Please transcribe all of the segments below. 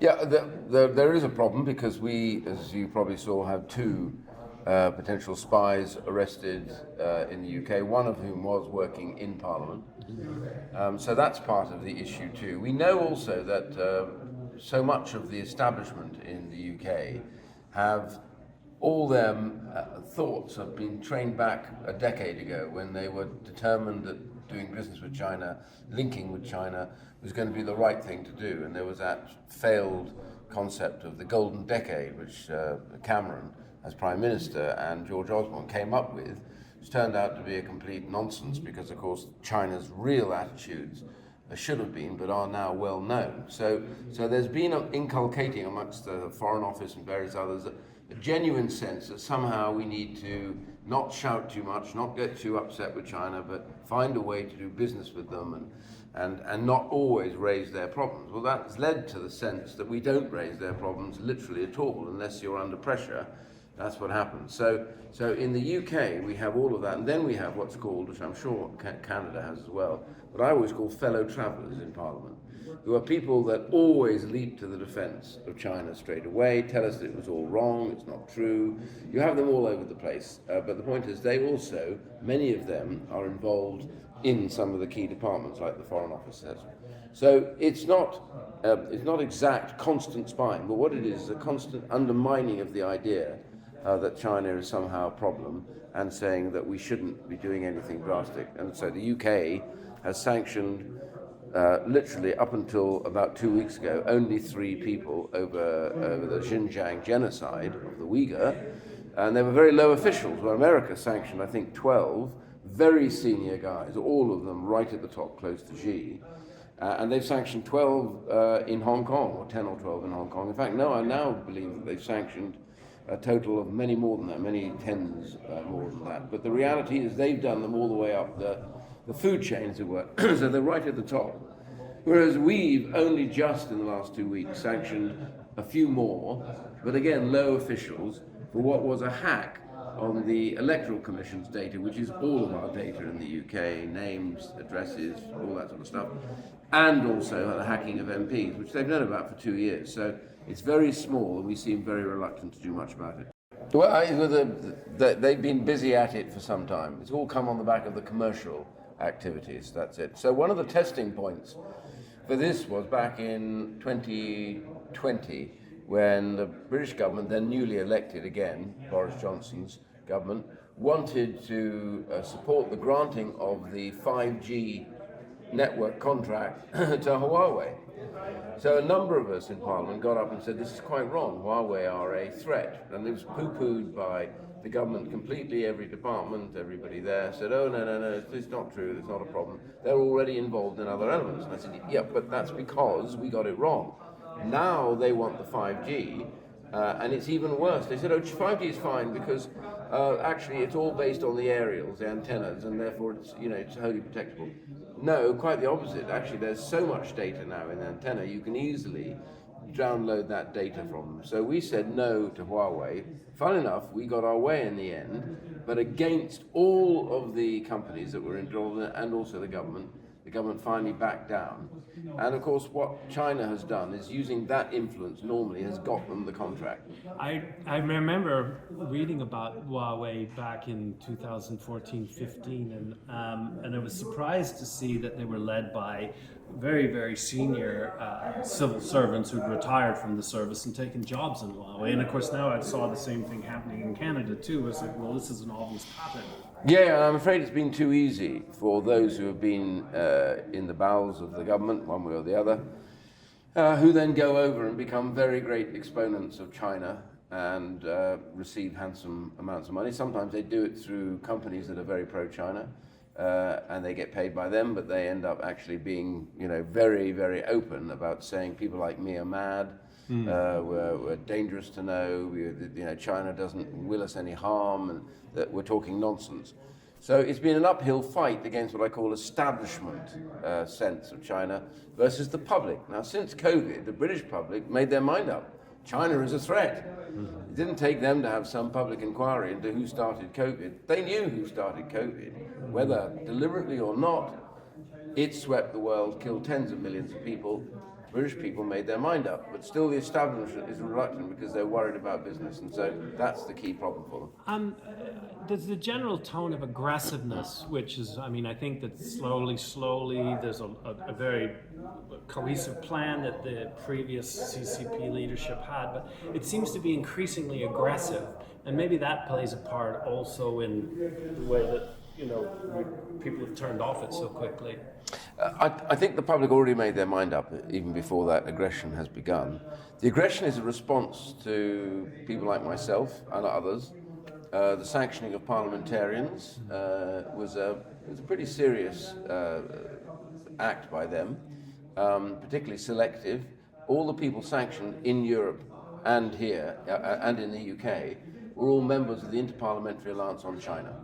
Yeah, there is a problem because we, as you probably saw, have two potential spies arrested in the UK, one of whom was working in Parliament. So that's part of the issue too. We know also that so much of the establishment in the UK have all their thoughts have been trained back a decade ago when they were determined that doing business with China, linking with China, was going to be the right thing to do. And there was that failed concept of the golden decade, which Cameron, as Prime Minister, and George Osborne came up with, which turned out to be a complete nonsense because, of course, China's real attitudes should have been, but are now well known. So there's been an inculcating amongst the Foreign Office and various others a genuine sense that somehow we need to not shout too much, not get too upset with China, but find a way to do business with them and not always raise their problems. Well, that's led to the sense that we don't raise their problems literally at all unless you're under pressure. That's what happens. So in the UK, we have all of that, and then we have what's called, which I'm sure Canada has as well, what I always call fellow travellers in Parliament, who are people that always leap to the defence of China straight away, tell us that it was all wrong, it's not true. You have them all over the place, but the point is they also, many of them, are involved in some of the key departments, like the Foreign Office says. So it's not exact constant spying, but what it is a constant undermining of the idea that China is somehow a problem and saying that we shouldn't be doing anything drastic. And so the UK has sanctioned, literally up until about 2 weeks ago, only 3 people over the Xinjiang genocide of the Uyghur, and they were very low officials, where America sanctioned, I think, 12 very senior guys, all of them right at the top, close to Xi. And they've sanctioned 12 in Hong Kong, or 10 or 12 in Hong Kong. In fact, no, I now believe that they've sanctioned a total of many more than that, many tens more than that. But the reality is they've done them all the way up the food chain, as it were. So they're right at the top. Whereas we've only just in the last 2 weeks sanctioned a few more, but again, low officials, for what was a hack on the Electoral Commission's data, which is all of our data in the UK, names, addresses, all that sort of stuff, and also the hacking of MPs, which they've known about for 2 years. So it's very small, and we seem very reluctant to do much about it. Well, they've been busy at it for some time. It's all come on the back of the commercial activities, that's it. So one of the testing points for this was back in 2020, when the British government, then newly elected again, Boris Johnson's government, wanted to support the granting of the 5G network contract to Huawei. So a number of us in Parliament got up and said, this is quite wrong, Huawei are a threat. And it was poo-pooed by the government completely, every department, everybody there said, oh, no, it's not true, it's not a problem. They're already involved in other elements. And I said, yeah, but that's because we got it wrong. Now they want the 5G, and it's even worse. They said, oh, 5G is fine because actually it's all based on the aerials, the antennas, and therefore it's wholly protectable. No, quite the opposite. Actually, there's so much data now in the antenna, you can easily download that data from them. So we said no to Huawei. Fun enough, we got our way in the end, but against all of the companies that were involved in it, and also the government finally backed down. And of course, what China has done is using that influence normally has got them the contract. I remember reading about Huawei back in 2014-15, and I was surprised to see that they were led by very, very senior civil servants who'd retired from the service and taken jobs in Huawei. And of course, now I saw the same thing happening in Canada too. I was like, well, this is an obvious pattern. Yeah, I'm afraid it's been too easy for those who have been in the bowels of the government, one way or the other, who then go over and become very great exponents of China and receive handsome amounts of money. Sometimes they do it through companies that are very pro-China, and they get paid by them, but they end up actually being, very, very open about saying people like me are mad. We're dangerous to know. China doesn't will us any harm, and that we're talking nonsense. So it's been an uphill fight against what I call establishment sense of China versus the public. Now, since COVID, the British public made their mind up. China is a threat. It didn't take them to have some public inquiry into who started COVID. They knew who started COVID, whether deliberately or not. It swept the world, killed tens of millions of people, British people made their mind up, but still the establishment is reluctant because they're worried about business, and so that's the key problem for them. There's the general tone of aggressiveness, which is, I mean, I think that slowly, there's a very cohesive plan that the previous CCP leadership had, but it seems to be increasingly aggressive, and maybe that plays a part also in the way that, you know, people have turned off it so quickly. I think the public already made their mind up even before that aggression has begun. The aggression is a response to people like myself and others. The sanctioning of parliamentarians was a pretty serious act by them, particularly selective. All the people sanctioned in Europe and here and in the UK were all members of the Interparliamentary Alliance on China.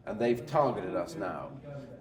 And they've targeted us now.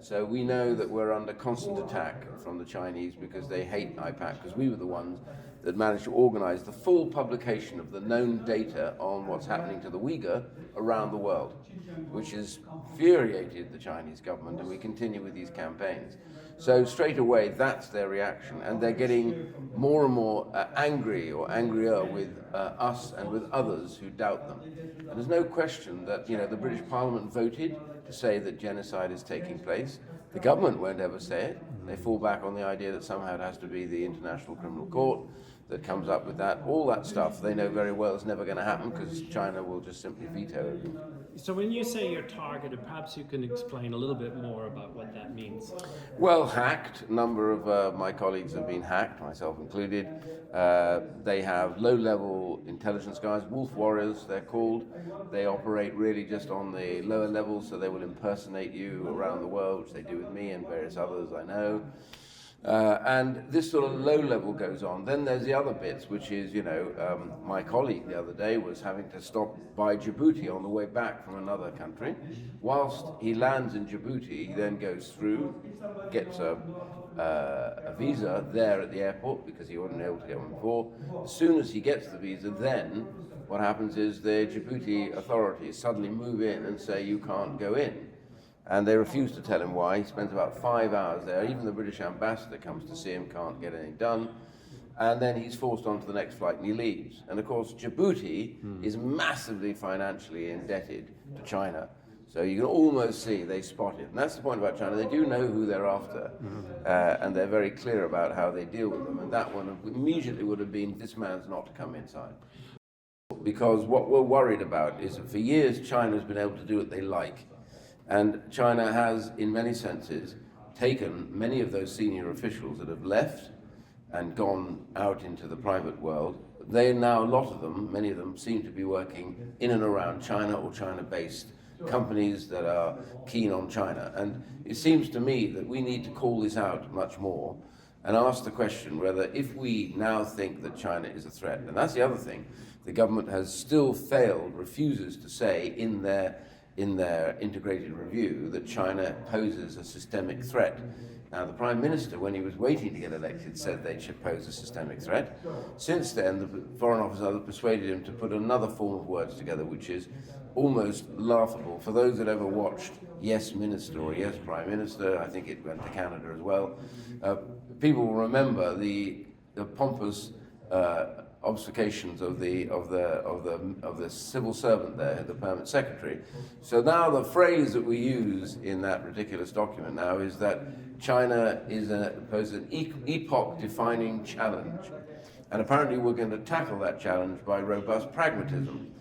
So we know that we're under constant attack from the Chinese because they hate IPAC, because we were the ones that managed to organize the full publication of the known data on what's happening to the Uyghur around the world, which has infuriated the Chinese government, and we continue with these campaigns. So straight away, that's their reaction, and they're getting more and more angry or angrier with us and with others who doubt them. And there's no question that, you know, the British Parliament voted to say that genocide is taking place. The government won't ever say it. They fall back on the idea that somehow it has to be the International Criminal Court that comes up with that. All that stuff they know very well is never going to happen because China will just simply veto it. So when you say you're targeted, perhaps you can explain a little bit more about what that means. Well, hacked. A number of my colleagues have been hacked, myself included. They have low-level intelligence guys, wolf warriors they're called. They operate really just on the lower levels, so they will impersonate you around the world, which they do with me and various others I know. And this sort of low level goes on. Then there's the other bits, which is, you know, my colleague the other day was having to stop by Djibouti on the way back from another country. Whilst he lands in Djibouti, he then goes through, gets a visa there at the airport because he wasn't able to get one before. As soon as he gets the visa, then what happens is the Djibouti authorities suddenly move in and say you can't go in. And they refuse to tell him why. He spends about 5 hours there. Even the British ambassador comes to see him, can't get anything done. And then he's forced onto the next flight and he leaves. And of course, Djibouti is massively financially indebted to China. So you can almost see they spot it. And that's the point about China. They do know who they're after. And they're very clear about how they deal with them. And that one immediately would have been, this man's not to come inside. Because what we're worried about is that for years, China's been able to do what they like. And China has, in many senses, taken many of those senior officials that have left and gone out into the private world. They now, a lot of them, many of them, seem to be working in and around China or China-based companies that are keen on China. And it seems to me that we need to call this out much more and ask the question whether, if we now think that China is a threat, and that's the other thing, the government has still failed, refuses to say in their integrated review that China poses a systemic threat. Now, the Prime Minister, when he was waiting to get elected, said they should pose a systemic threat. Since then, the Foreign Office either persuaded him to put another form of words together, which is almost laughable. For those that ever watched Yes Minister or Yes Prime Minister, I think it went to Canada as well, people will remember the pompous obfuscations of the civil servant there, the permanent secretary. So now the phrase that we use in that ridiculous document now is that China poses an epoch-defining challenge, and apparently we're going to tackle that challenge by robust pragmatism.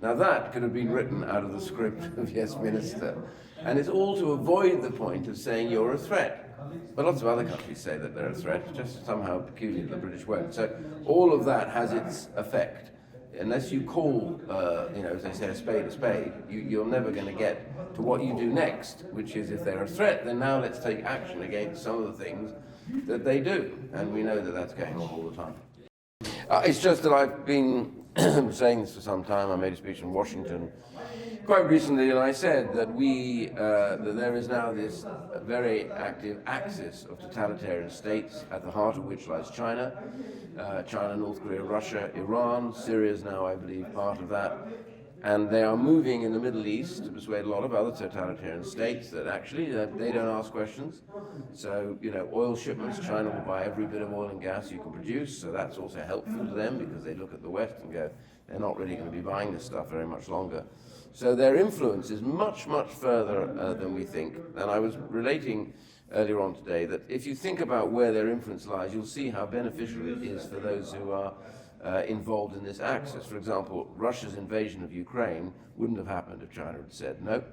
Now that could have been written out of the script of Yes Minister, and it's all to avoid the point of saying you're a threat. But lots of other countries say that they're a threat, just somehow peculiar to the British won't. So all of that has its effect. Unless you call, as they say, a spade, you're never going to get to what you do next, which is, if they're a threat, then now let's take action against some of the things that they do. And we know that that's going on all the time. It's just that I've been saying this for some time. I made a speech in Washington quite recently, and I said that that there is now this very active axis of totalitarian states, at the heart of which lies China, North Korea, Russia, Iran. Syria is now, I believe, part of that. And they are moving in the Middle East to persuade a lot of other totalitarian states that actually they don't ask questions. So, oil shipments, China will buy every bit of oil and gas you can produce, so that's also helpful to them because they look at the West and go, they're not really going to be buying this stuff very much longer. So their influence is much, much further than we think. And I was relating earlier on today that if you think about where their influence lies, you'll see how beneficial it is for those who are involved in this axis. For example, Russia's invasion of Ukraine wouldn't have happened if China had said, no,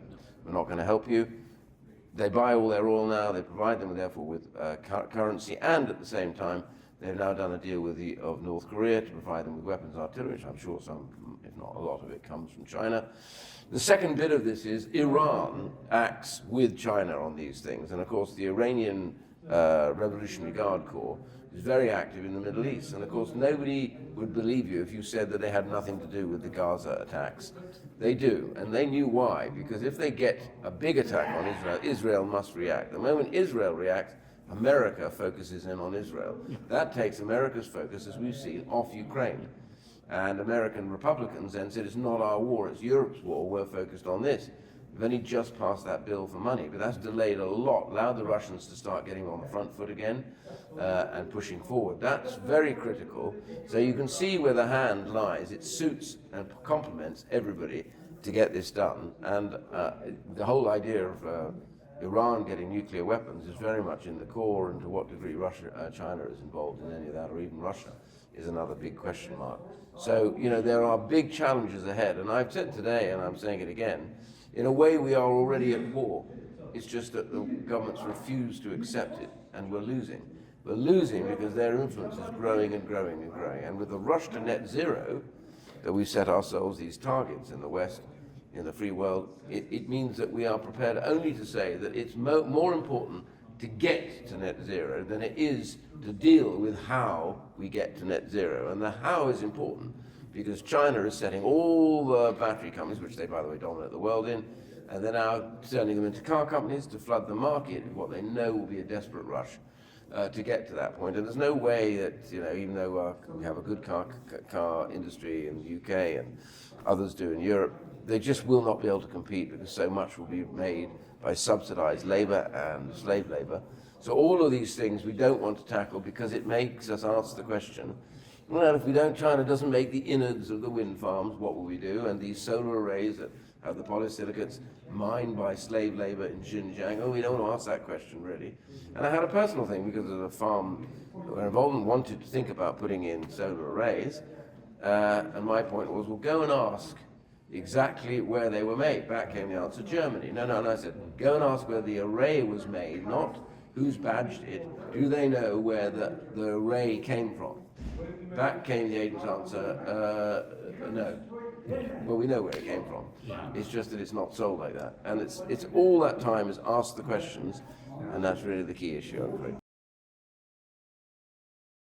we're not going to help you. They buy all their oil now, they provide them therefore with currency, and at the same time, they've now done a deal of North Korea to provide them with weapons and artillery, which I'm sure some, if not a lot of it, comes from China. The second bit of this is Iran acts with China on these things, and of course the Iranian Revolutionary Guard Corps is very active in the Middle East, and of course nobody would believe you if you said that they had nothing to do with the Gaza attacks. They do, and they knew why, because if they get a big attack on Israel, Israel must react. The moment Israel reacts, America focuses in on Israel. That takes America's focus, as we've seen, off Ukraine. And American Republicans then said, it's not our war, it's Europe's war, we're focused on this. We've only just passed that bill for money, but that's delayed a lot, allowed the Russians to start getting on the front foot again and pushing forward. That's very critical. So you can see where the hand lies. It suits and complements everybody to get this done. And the whole idea of Iran getting nuclear weapons is very much in the core, and to what degree China is involved in any of that, or even Russia, is another big question mark. So, there are big challenges ahead, and I've said today, and I'm saying it again, in a way we are already at war. It's just that the governments refuse to accept it, and we're losing. We're losing because their influence is growing and growing and growing. And with the rush to net zero, that we set ourselves these targets in the West, in the free world, it means that we are prepared only to say that it's more important to get to net zero than it is to deal with how we get to net zero. And the how is important because China is setting all the battery companies, which they, by the way, dominate the world in, and they're now turning them into car companies to flood the market with what they know will be a desperate rush to get to that point. And there's no way that, even though we have a good car industry in the UK and others do in Europe, they just will not be able to compete because so much will be made by subsidized labor and slave labor. So all of these things we don't want to tackle because it makes us ask the question, well, if China doesn't make the innards of the wind farms, what will we do? And these solar arrays that have the polysilicates mined by slave labor in Xinjiang, we don't want to ask that question really. And I had a personal thing because of a farm where involved and wanted to think about putting in solar arrays. And my point was, well, go and ask exactly where they were made. Back came the answer, Germany. No, and I said, go and ask where the array was made, not who's badged it. Do they know where the array came from? Back came the agent's answer, no. Well, we know where it came from. It's just that it's not sold like that. And it's all that time is ask the questions, and that's really the key issue, I'm afraid.